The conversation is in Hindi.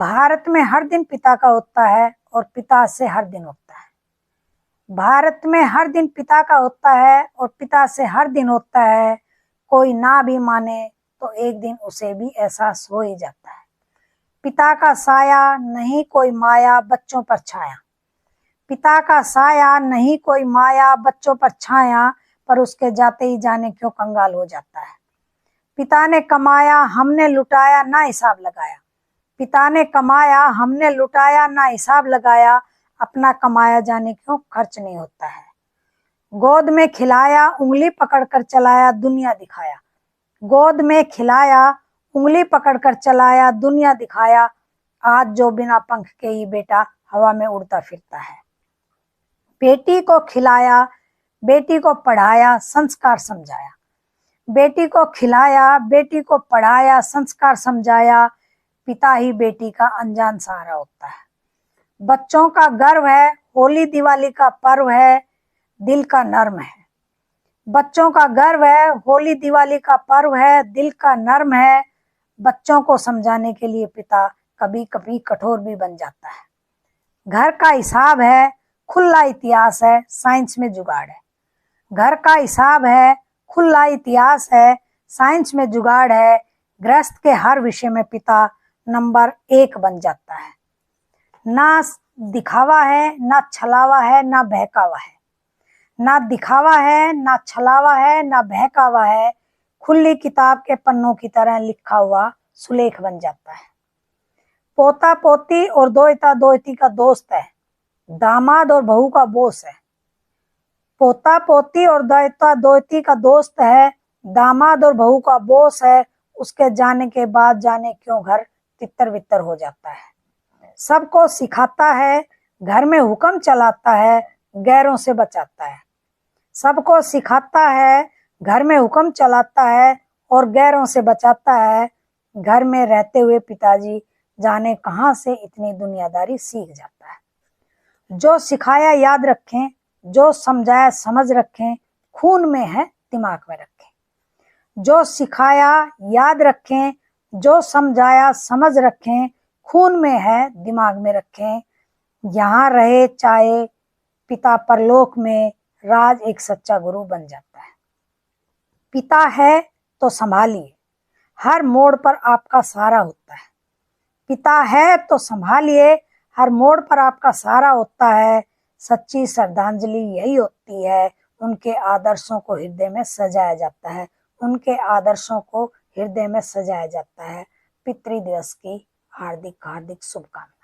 भारत में हर दिन पिता का होता है और पिता से हर दिन होता है। भारत में हर दिन पिता का होता है और पिता से हर दिन होता है। कोई ना भी माने तो एक दिन उसे भी एहसास हो ही जाता है। पिता का साया नहीं कोई माया बच्चों पर छाया। पिता का साया नहीं कोई माया बच्चों पर छाया, पर उसके जाते ही जाने क्यों कंगाल हो जाता है। पिता ने कमाया हमने लुटाया ना हिसाब लगाया। पिता ने कमाया हमने लुटाया ना हिसाब लगाया, अपना कमाया जाने क्यों खर्च नहीं होता है। गोद में खिलाया उंगली पकड़कर चलाया दुनिया दिखाया। गोद में खिलाया उंगली पकड़कर चलाया दुनिया दिखाया, आज जो बिना पंख के ही बेटा हवा में उड़ता फिरता है। बेटी को खिलाया बेटी को पढ़ाया संस्कार समझाया। बेटी को खिलाया बेटी को पढ़ाया संस्कार समझाया, पिता ही बेटी का अनजान सहारा होता है। बच्चों का गर्व है होली दिवाली का पर्व है, दिल का नर्म है। बच्चों का गर्व है होली दिवाली का पर्व है, दिल का नर्म है। बच्चों को समझाने के लिए पिता कभी कभी कठोर भी बन जाता है। घर का हिसाब है खुला इतिहास है, साइंस में जुगाड़ है। घर का हिसाब है खुला इतिहास है, साइंस में जुगाड़ है। गृहस्थ के हर विषय में पिता नंबर 1 बन जाता है। ना दिखावा है ना छलावा है ना बहकावा है। ना दिखावा है ना छलावा है ना बहकावा है, खुली किताब के पन्नों की तरह लिखा हुआ सुलेख बन जाता है। पोता पोती और दोहता दोहती का दोस्त है, दामाद और बहू का बोस है। पोता पोती और दोहता दोहती का दोस्त है, दामाद और बहू का बोस है। उसके जाने के बाद जाने क्यों घर तितर बितर हो जाता है। सबको सिखाता है घर में हुक्म चलाता है, गैरों से बचाता है। सबको सिखाता है घर में हुक्म चलाता है और गैरों से बचाता है। घर में रहते हुए पिताजी जाने कहां से इतनी दुनियादारी सीख जाता है। जो सिखाया याद रखें, जो समझाया समझ रखें, खून में है दिमाग में रखें। जो सिखाया याद रखें, जो समझाया समझ रखें, खून में है दिमाग में रखें। यहाँ रहे चाहे पिता परलोक में, राज एक सच्चा गुरु बन जाता है। पिता है तो संभालिए, हर मोड़ पर आपका सहारा होता है। पिता है तो संभालिए, हर मोड़ पर आपका सहारा होता है। सच्ची श्रद्धांजलि यही होती है, उनके आदर्शों को हृदय में सजाया जाता है। उनके आदर्शों को हृदय में सजाया जाता है। पितृ दिवस की हार्दिक हार्दिक शुभकामनाएं।